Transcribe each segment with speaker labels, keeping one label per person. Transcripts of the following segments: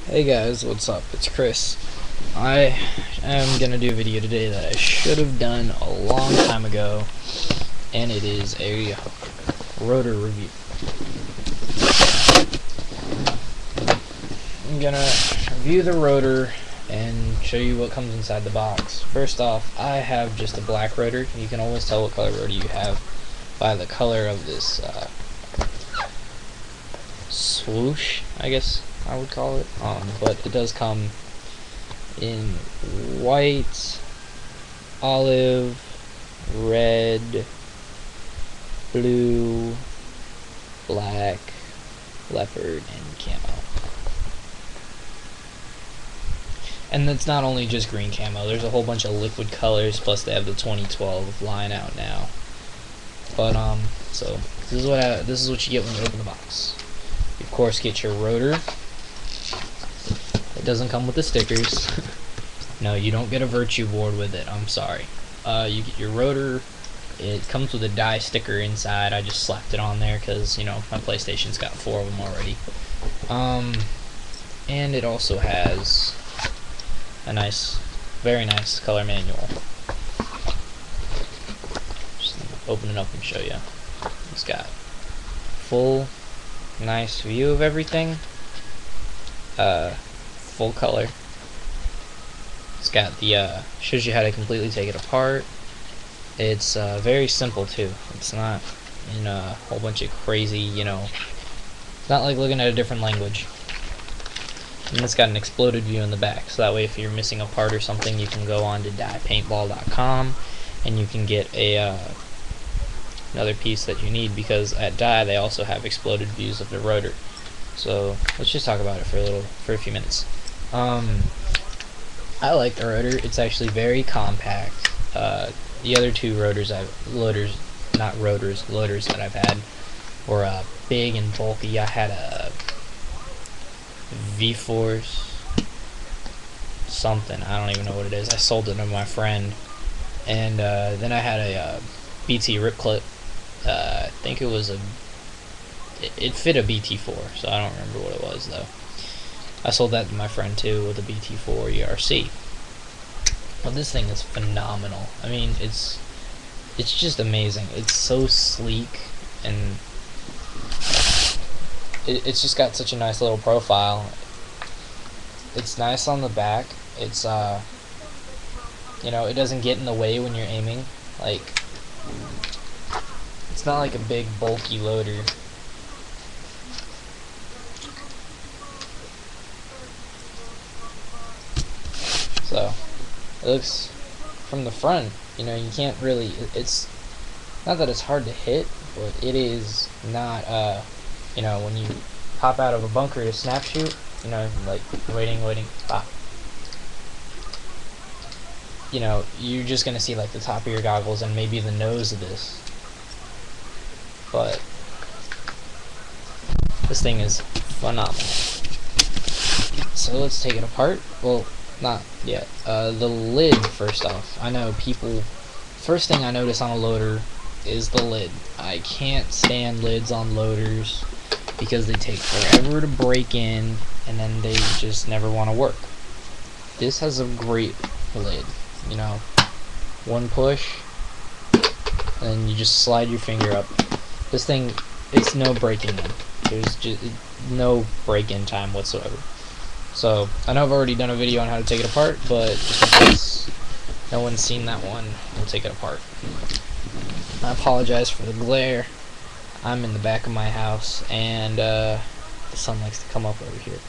Speaker 1: Hey guys, what's up? It's Chris. I am gonna do a video today that I should have done a long time ago, and it is a rotor review. I'm gonna review the rotor and show you what comes inside the box. First off, I have just a black rotor. You can always tell what color rotor you have by the color of this swoosh, I guess I would call it, but it does come in white, olive, red, blue, black, leopard, and camo. And it's not only just green camo, there's a whole bunch of liquid colors, plus they have the 2012 line out now. But so this is what you get when you open the box. You of course get your rotor. It doesn't come with the stickers. No, you don't get a Virtue board with it. I'm sorry. You get your rotor. It comes with a die sticker inside. I just slapped it on there because, you know, my PlayStation's got 4 of them already. And it also has a nice, very nice color manual. Just open it up and show you. It's got full, nice view of everything. Full color. It's got the shows you how to completely take it apart. It's very simple too. It's not in a whole bunch of crazy, you know, it's not like looking at a different language. And it's got an exploded view in the back, so that way if you're missing a part or something, you can go on to diepaintball.com and you can get a another piece that you need, because at Die they also have exploded views of the rotor. So let's just talk about it for a few minutes. I like the rotor. It's actually very compact. The other two rotors loaders that I've had were big and bulky. I had a V-Force something. I don't even know what it is. I sold it to my friend. And then I had a BT rip clip. I think it was it fit a BT4, so I don't remember what it was though. I sold that to my friend too with a BT4 ERC. Well, this thing is phenomenal. I mean, it's just amazing. It's so sleek, and it's just got such a nice little profile. It's nice on the back. It's you know, it doesn't get in the way when you're aiming. Like, it's not like a big bulky loader. So it looks from the front, you know, you can't really, it's not that it's hard to hit, but it is not you know, when you pop out of a bunker to snap shoot, you know, like waiting, pop, you know, you're just gonna see like the top of your goggles and maybe the nose of this. But this thing is phenomenal. So let's take it apart. Well, not yet. The lid, first off. I know people, first thing I notice on a loader is the lid. I can't stand lids on loaders because they take forever to break in and then they just never want to work. This has a great lid. You know, one push and you just slide your finger up. This thing, it's no breaking in. There's just no break-in time whatsoever. So, I know I've already done a video on how to take it apart, but just in case no one's seen that one, we'll take it apart. I apologize for the glare. I'm in the back of my house, and the sun likes to come up over here.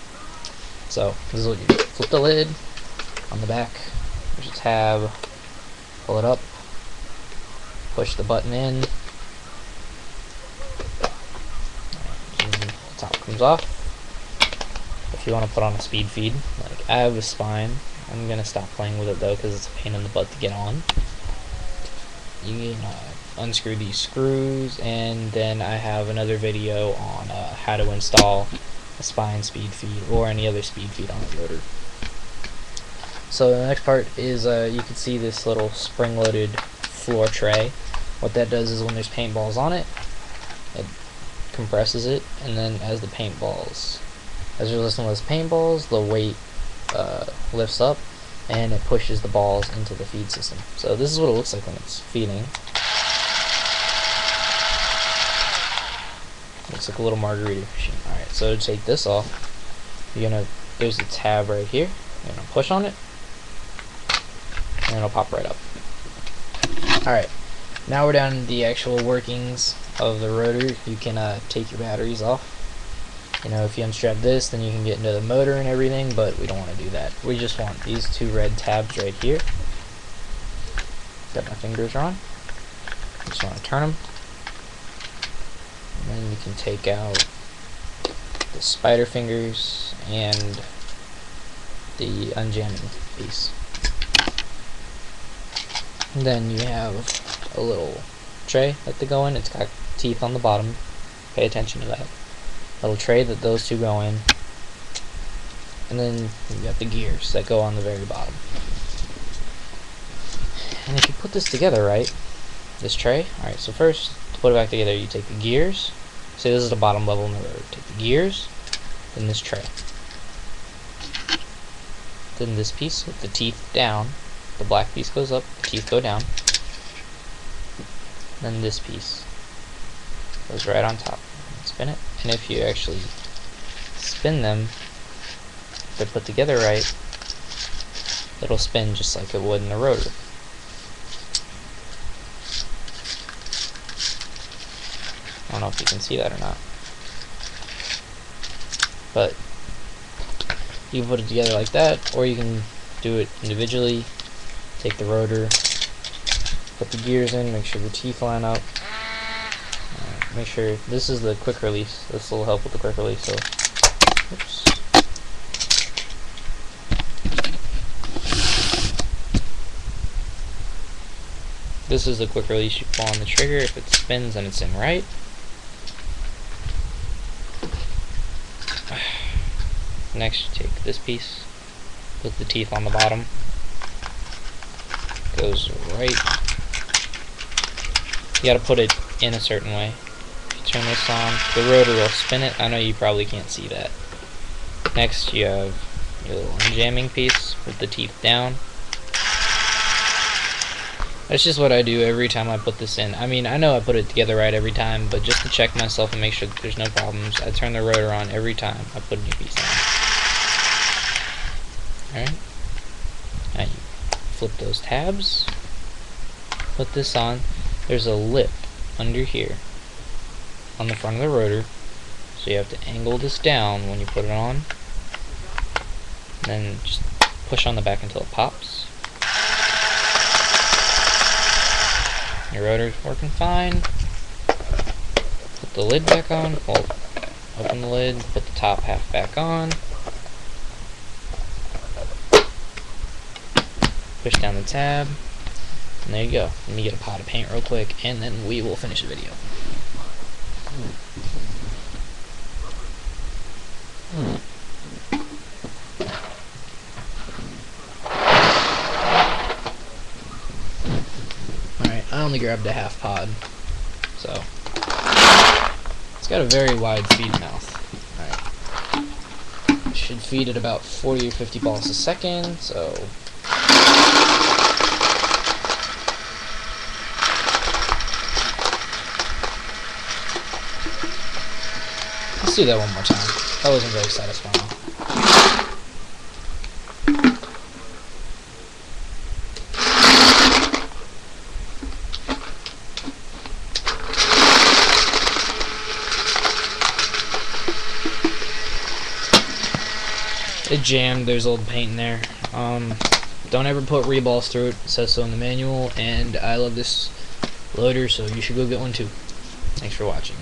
Speaker 1: So, this is what you do. Flip the lid on the back. There's a tab. Pull it up. Push the button in. The top comes off. If you want to put on a speed feed, like I have a spine, I'm gonna stop playing with it though because it's a pain in the butt to get on. You can unscrew these screws, and then I have another video on how to install a spine speed feed or any other speed feed on a rotor. So the next part is you can see this little spring-loaded floor tray. What that does is when there's paintballs on it, it compresses it, and then as the paintballs As you're listening to those paintballs, the weight lifts up and it pushes the balls into the feed system. So this is what it looks like when it's feeding. Looks like a little margarita machine. Alright, so to take this off, there's a tab right here. You're gonna push on it, and it'll pop right up. Alright, now we're down to the actual workings of the rotor. You can take your batteries off. If you unstrap this, then you can get into the motor and everything, but we don't want to do that. We just want these two red tabs right here. Got my fingers on. Just want to turn them. And then you can take out the spider fingers and the unjamming piece. And then you have a little tray that they go in. It's got teeth on the bottom. Pay attention to that. Little tray that those two go in. And then you got the gears that go on the very bottom. And if you put this together right, this tray, alright, so first, to put it back together, you take the gears. Say this is the bottom level in the rotor. Take the gears, then this tray. Then this piece with the teeth down. The black piece goes up, the teeth go down. Then this piece goes right on top. Spin it. And if you actually spin them, if they're put together right, it'll spin just like it would in the rotor. I don't know if you can see that or not, but you can put it together like that, or you can do it individually. Take the rotor, put the gears in, make sure the teeth line up. Make sure this is the quick release. This will help with the quick release. So, oops. This is the quick release. You pull on the trigger. If it spins, then it's in right. Next, you take this piece, put the teeth on the bottom. Goes right. You gotta put it in a certain way. Turn this on, the rotor will spin it. I know you probably can't see that. Next you have your little unjamming piece with the teeth down. That's just what I do every time I put this in. I mean, I know I put it together right every time, but just to check myself and make sure that there's no problems, I turn the rotor on every time I put a new piece on. Alright. Now you flip those tabs, put this on. There's a lip under here on the front of the rotor, so you have to angle this down when you put it on, then just push on the back until it pops. Your rotor's working fine. Put the lid back on, well, open the lid, put the top half back on, push down the tab, and there you go. Let me get a pot of paint real quick, and then we will finish the video. Alright, I only grabbed a half pod, so it's got a very wide feed mouth. Alright, it should feed at about 40 or 50 balls a second, so let's do that one more time. That wasn't very satisfying. It jammed. There's old paint in there. Don't ever put reballs through it. It says so in the manual, and I love this loader, so you should go get one too. Thanks for watching.